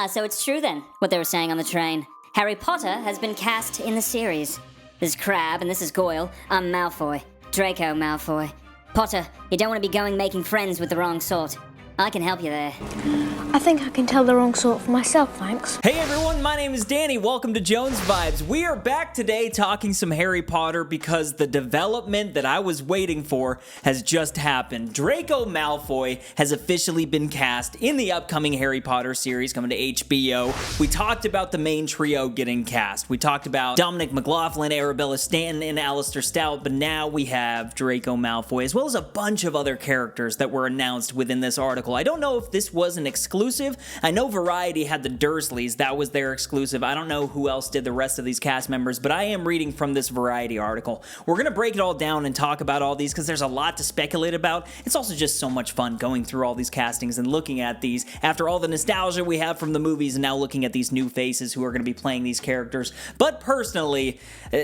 So it's true then, what they were saying on the train. Harry Potter has been cast in the series. This is Crabbe and this is Goyle. I'm Malfoy. Draco Malfoy. Potter, you don't want to be going making friends with the wrong sort. I can help you there. I think I can tell the wrong sort for myself, thanks. Hey everyone, my name is Danny. Welcome to Jones Vibes. We are back today talking some Harry Potter because the development that I was waiting for has just happened. Draco Malfoy has officially been cast in the upcoming Harry Potter series coming to HBO. We talked about the main trio getting cast. We talked about Dominic McLaughlin, Arabella Stanton, and Alistair Stout, but now we have Draco Malfoy, as well as a bunch of other characters that were announced within this article. I don't know if this was an exclusive. I know Variety had the Derslleys. That was their exclusive. I don't know who else did the rest of these cast members, but I am reading from this Variety article. We're going to break it all down and talk about all these because there's a lot to speculate about. It's also just so much fun going through all these castings and looking at these after all the nostalgia we have from the movies and now looking at these new faces who are going to be playing these characters. But personally,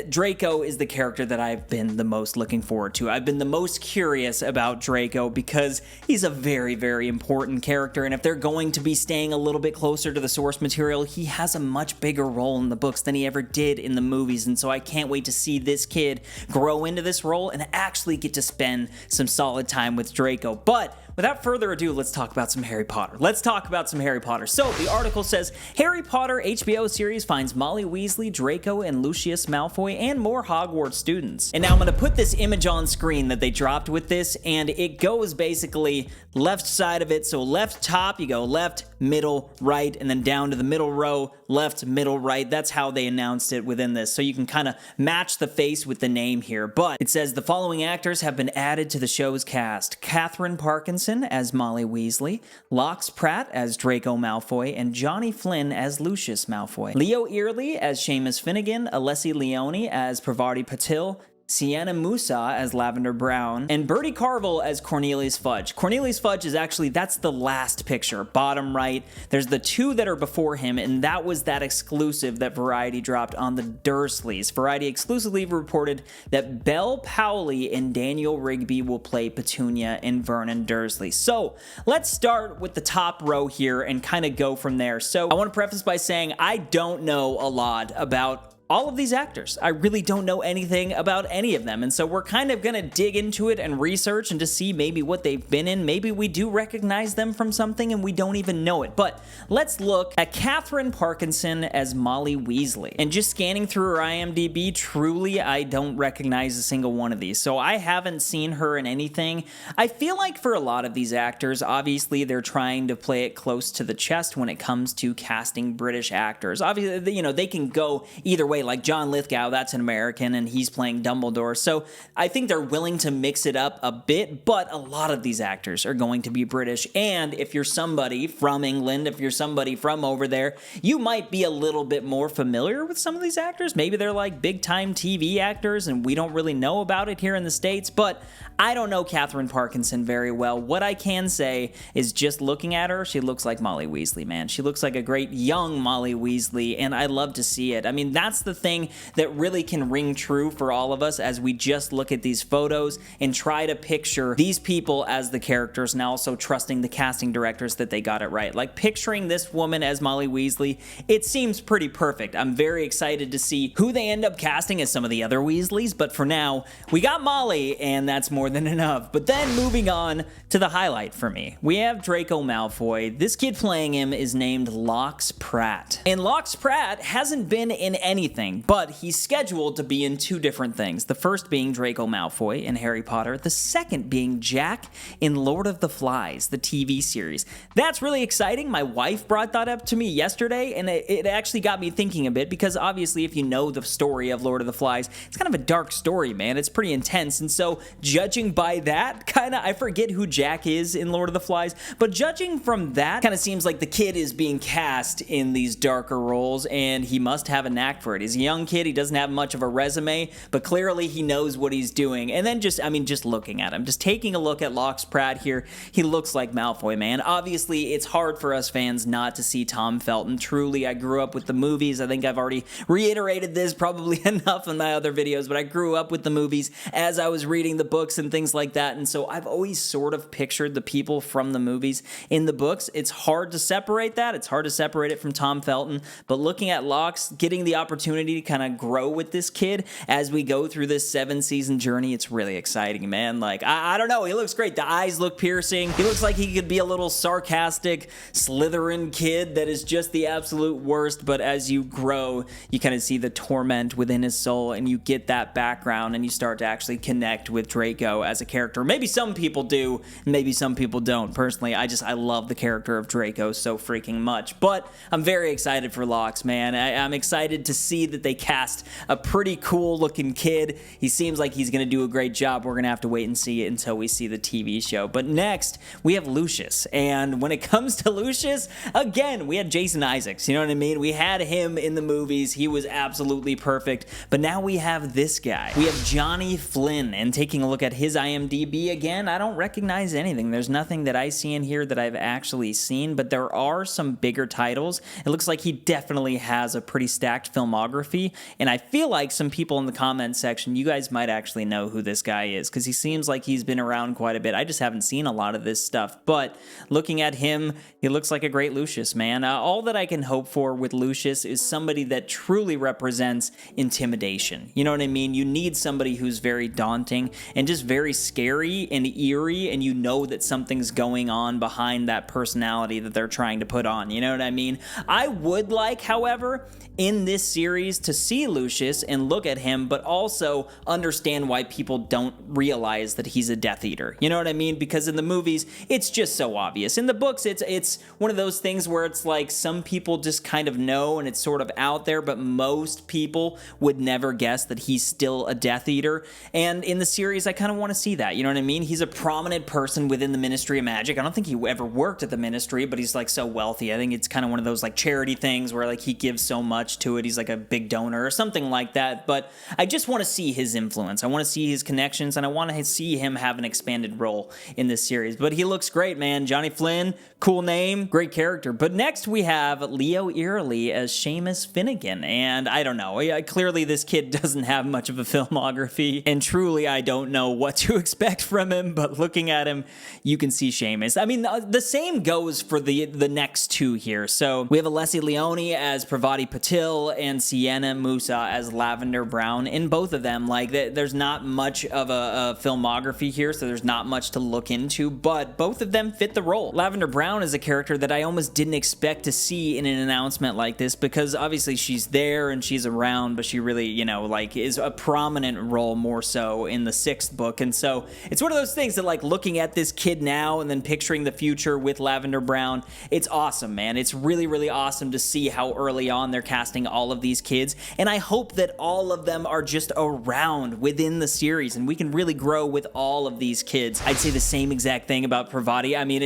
Draco is the character that I've been the most looking forward to. I've been the most curious about Draco because he's a very, very important character, and if they're going to be staying a little bit closer to the source material, he has a much bigger role in the books than he ever did in the movies, and so I can't wait to see this kid grow into this role and actually get to spend some solid time with Draco. But without further ado, let's talk about some Harry Potter. So, the article says, Harry Potter HBO series finds Molly Weasley, Draco, and Lucius Malfoy, and more Hogwarts students. And now I'm going to put this image on screen that they dropped with this, and it goes basically left side of it. So left top, you go left, middle, right, and then down to the middle row, left, middle, right. That's how they announced it within this. So you can kind of match the face with the name here. But it says the following actors have been added to the show's cast. Catherine Parkinson as Molly Weasley, Lox Pratt as Draco Malfoy, and Johnny Flynn as Lucius Malfoy. Leo Early as Seamus Finnegan, Alessi Leone as Parvati Patil, Sienna Musa as Lavender Brown, and Bertie Carvel as Cornelius Fudge. Cornelius Fudge is actually, that's the last picture, bottom right. There's the two that are before him, and that was that exclusive that Variety dropped on the Dursleys. Variety exclusively reported that Belle Powley and Daniel Rigby will play Petunia and Vernon Dursley. So let's start with the top row here and kind of go from there. So I want to preface by saying I don't know a lot about all of these actors. I really don't know anything about any of them, and so we're kind of going to dig into it and research and to see maybe what they've been in. Maybe we do recognize them from something and we don't even know it. But let's look at Catherine Parkinson as Molly Weasley. And just scanning through her IMDb, truly I don't recognize a single one of these. So I haven't seen her in anything. I feel like for a lot of these actors, obviously they're trying to play it close to the chest when it comes to casting British actors. Obviously, they can go either way. Like John Lithgow, that's an American, and he's playing Dumbledore. So I think they're willing to mix it up a bit, but a lot of these actors are going to be British. And if you're somebody from England, if you're somebody from over there, you might be a little bit more familiar with some of these actors. Maybe they're like big-time TV actors, and we don't really know about it here in the States, but I don't know Catherine Parkinson very well. What I can say is just looking at her, she looks like Molly Weasley, man. She looks like a great young Molly Weasley, and I love to see it. I mean, that's the thing that really can ring true for all of us as we just look at these photos and try to picture these people as the characters, and also trusting the casting directors that they got it right. Like picturing this woman as Molly Weasley, it seems pretty perfect. I'm very excited to see who they end up casting as some of the other Weasleys, but for now, we got Molly, and that's more than enough. But then moving on to the highlight for me, we have Draco Malfoy. This kid playing him is named Lox Pratt. And Lox Pratt hasn't been in anything, but he's scheduled to be in two different things. The first being Draco Malfoy in Harry Potter, the second being Jack in Lord of the Flies, the TV series. That's really exciting. My wife brought that up to me yesterday, and it actually got me thinking a bit, because obviously if you know the story of Lord of the Flies, it's kind of a dark story, man. It's pretty intense, and so judging by that, I forget who Jack is in Lord of the Flies, but judging from that, kind of seems like the kid is being cast in these darker roles, and he must have a knack for it. He's a young kid. He doesn't have much of a resume, but clearly he knows what he's doing. And then just looking at him, just taking a look at Locke Pratt here, he looks like Malfoy, man. Obviously, it's hard for us fans not to see Tom Felton. Truly, I grew up with the movies. I think I've already reiterated this probably enough in my other videos, but I grew up with the movies as I was reading the books and things like that. And so I've always sort of pictured the people from the movies in the books. It's hard to separate that. It's hard to separate it from Tom Felton. But looking at Locke's getting the opportunity to kind of grow with this kid as we go through this 7-season journey, it's really exciting, man. Like, I don't know. He looks great. The eyes look piercing. He looks like he could be a little sarcastic Slytherin kid that is just the absolute worst. But as you grow, you kind of see the torment within his soul and you get that background and you start to actually connect with Draco as a character. Maybe some people do, maybe some people don't. Personally, I love the character of Draco so freaking much. But I'm very excited for Locke, man. I'm excited to see that they cast a pretty cool looking kid. He seems like he's going to do a great job. We're going to have to wait and see it until we see the TV show. But next, we have Lucius. And when it comes to Lucius, again, we had Jason Isaacs. You know what I mean? We had him in the movies. He was absolutely perfect. But now we have this guy. We have Johnny Flynn. And taking a look at his IMDb again, I don't recognize anything. There's nothing that I see in here that I've actually seen, but there are some bigger titles. It looks like he definitely has a pretty stacked filmography, and I feel like some people in the comments section, you guys might actually know who this guy is, because he seems like he's been around quite a bit. I just haven't seen a lot of this stuff, but looking at him, he looks like a great Lucius, man. All that I can hope for with Lucius is somebody that truly represents intimidation. You know what I mean? You need somebody who's very daunting and just very scary and eerie, and you know that something's going on behind that personality that they're trying to put on. You know what I mean? I would like, however, in this series to see Lucius and look at him, but also understand why people don't realize that he's a Death Eater. You know what I mean? Because in the movies, it's just so obvious. In the books, it's one of those things where it's like some people just kind of know and it's sort of out there, but most people would never guess that he's still a Death Eater. And in the series, I kind of want to see that. You know what I mean? He's a prominent person within the Ministry of Magic. I don't think he ever worked at the Ministry, but he's like so wealthy. I think it's kind of one of those like charity things where like he gives so much to it. He's like a big donor or something like that. But I just want to see his influence. I want to see his connections, and I want to see him have an expanded role in this series. But he looks great, man. Johnny Flynn, cool name, great character. But next we have Leo Early as Seamus Finnegan, and I don't know. Clearly this kid doesn't have much of a filmography, and truly I don't know what to expect from him, but looking at him, you can see Seamus. I mean, the same goes for the next two here. So we have Alessi Leone as Pravati Patil and Sienna Musa as Lavender Brown. In both of them, like, there's not much of a filmography here, so there's not much to look into, but both of them fit the role. Lavender Brown is a character that I almost didn't expect to see in an announcement like this, because obviously she's there and she's around, but she really, you know, like, is a prominent role more so in the 6th book. And so it's one of those things that, like, looking at this kid now and then picturing the future with Lavender Brown, it's awesome, man. It's really, really awesome to see how early on they're casting all of these kids, and I hope that all of them are just around within the series and we can really grow with all of these kids. I'd say the same exact thing about Pravati. I mean,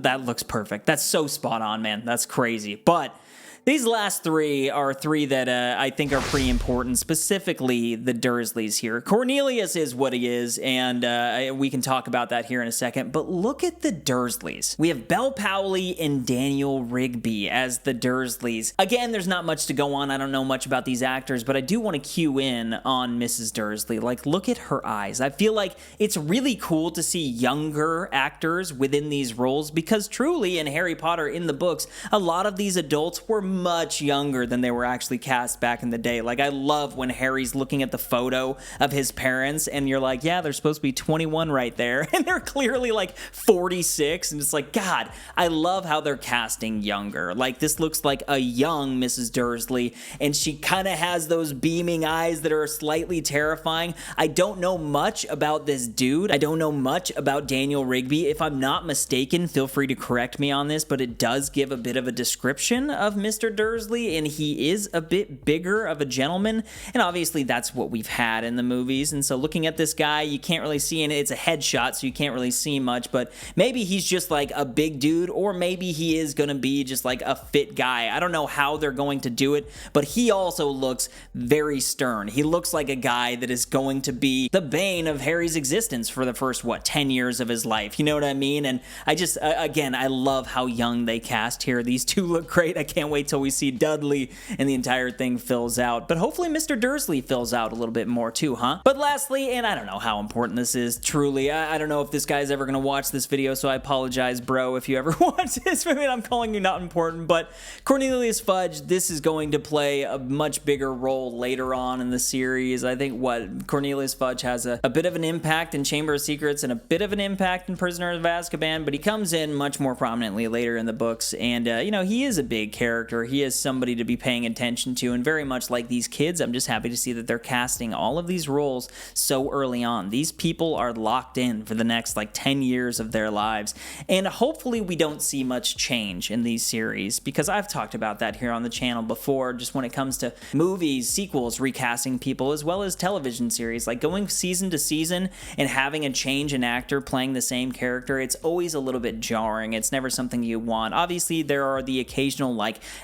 that looks perfect. That's so spot on, man. That's crazy. But these last three are three that I think are pretty important, specifically the Derslleys here. Cornelius is what he is, and we can talk about that here in a second, but look at the Derslleys. We have Belle Powley and Daniel Rigby as the Dershleys. Again, there's not much to go on. I don't know much about these actors, but I do want to cue in on Mrs. Dersley. Like, look at her eyes. I feel like it's really cool to see younger actors within these roles, because truly in Harry Potter, in the books, a lot of these adults were much younger than they were actually cast back in the day. Like, I love when Harry's looking at the photo of his parents and you're like, yeah, they're supposed to be 21 right there, and they're clearly like 46, and it's like, God, I love how they're casting younger. Like, this looks like a young Mrs. Dursley, and she kind of has those beaming eyes that are slightly terrifying. I don't know much about this dude. I don't know much about Daniel Rigby. If I'm not mistaken, feel free to correct me on this, but it does give a bit of a description of Mr. Mr. Dursley, and he is a bit bigger of a gentleman, and obviously that's what we've had in the movies. And so looking at this guy, you can't really see, and it's a headshot, so you can't really see much, but maybe he's just like a big dude, or maybe he is gonna be just like a fit guy. I don't know how they're going to do it, but he also looks very stern. He looks like a guy that is going to be the bane of Harry's existence for the first, 10 years of his life. You know what I mean? And I just, again, I love how young they cast here. These two look great. I can't wait till we see Dudley and the entire thing fills out. But hopefully Mr. Dursley fills out a little bit more too, huh? But lastly, and I don't know how important this is, truly, I don't know if this guy's ever gonna watch this video, so I apologize, bro, if you ever watch this. I mean, I'm calling you not important, but Cornelius Fudge, this is going to play a much bigger role later on in the series. I think Cornelius Fudge has a bit of an impact in Chamber of Secrets and a bit of an impact in Prisoner of Azkaban, but he comes in much more prominently later in the books, and you know, he is a big character. He is somebody to be paying attention to, and very much like these kids, I'm just happy to see that they're casting all of these roles so early on. These people are locked in for the next 10 years of their lives, and hopefully we don't see much change in these series, because I've talked about that here on the channel before, just when it comes to movies, sequels, recasting people, as well as television series, like going season to season and having a change in actor playing the same character. It's always a little bit jarring. It's never something you want. Obviously, there are the occasional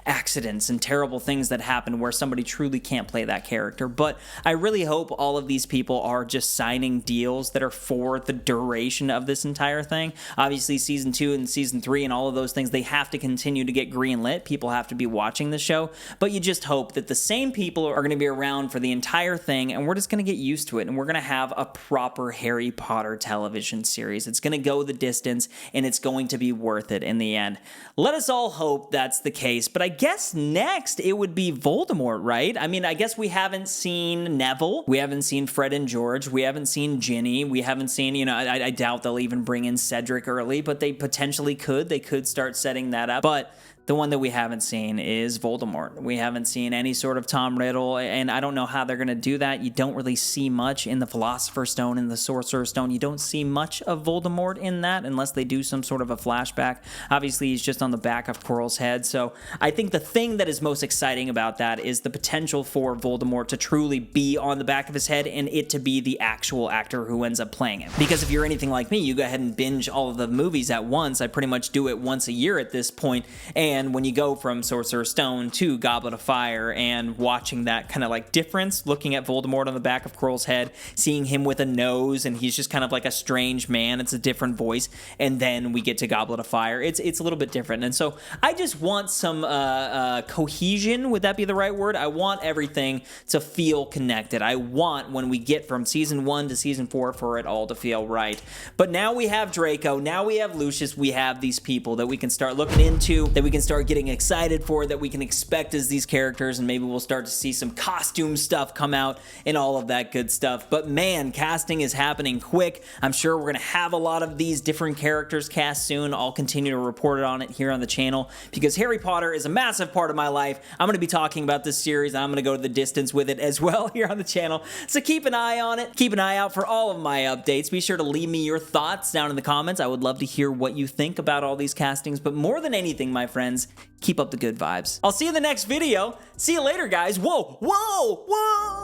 accidents and terrible things that happen where somebody truly can't play that character, but I really hope all of these people are just signing deals that are for the duration of this entire thing. Obviously, season 2 and season 3 and all of those things, they have to continue to get greenlit. People have to be watching the show, but you just hope that the same people are going to be around for the entire thing, and we're just going to get used to it, and we're going to have a proper Harry Potter television series. It's going to go the distance, and it's going to be worth it in the end. Let us all hope that's the case, but I guess next it would be Voldemort, right? I mean, I guess we haven't seen Neville, we haven't seen Fred and George, we haven't seen Ginny, we haven't seen, you know, I doubt they'll even bring in Cedric early, but they potentially could. They could start setting that up, but the one that we haven't seen is Voldemort. We haven't seen any sort of Tom Riddle, and I don't know how they're going to do that. You don't really see much in the Philosopher's Stone and the Sorcerer's Stone. You don't see much of Voldemort in that unless they do some sort of a flashback. Obviously, he's just on the back of Quirrell's head, so I think the thing that is most exciting about that is the potential for Voldemort to truly be on the back of his head and it to be the actual actor who ends up playing him. Because if you're anything like me, you go ahead and binge all of the movies at once. I pretty much do it once a year at this point, and when you go from Sorcerer's Stone to Goblet of Fire and watching that kind of difference, looking at Voldemort on the back of Quirrell's head, seeing him with a nose and he's just kind of like a strange man, it's a different voice, and then we get to Goblet of Fire, it's a little bit different. And so I just want some cohesion, would that be the right word? I want everything to feel connected. I want, when we get from season 1 to season 4, for it all to feel right. But now we have Draco, now we have Lucius, we have these people that we can start looking into, that we can start getting excited for, that we can expect as these characters, and maybe we'll start to see some costume stuff come out and all of that good stuff. But man, casting is happening quick. I'm sure we're gonna have a lot of these different characters cast soon. I'll continue to report on it here on the channel because Harry Potter is a massive part of my life. I'm gonna be talking about this series, and I'm gonna go to the distance with it as well here on the channel, so keep an eye on it. Keep an eye out for all of my updates. Be sure to leave me your thoughts down in the comments. I would love to hear what you think about all these castings, but more than anything, my friends, keep up the good vibes. I'll see you in the next video. See you later, guys. Whoa, whoa, whoa!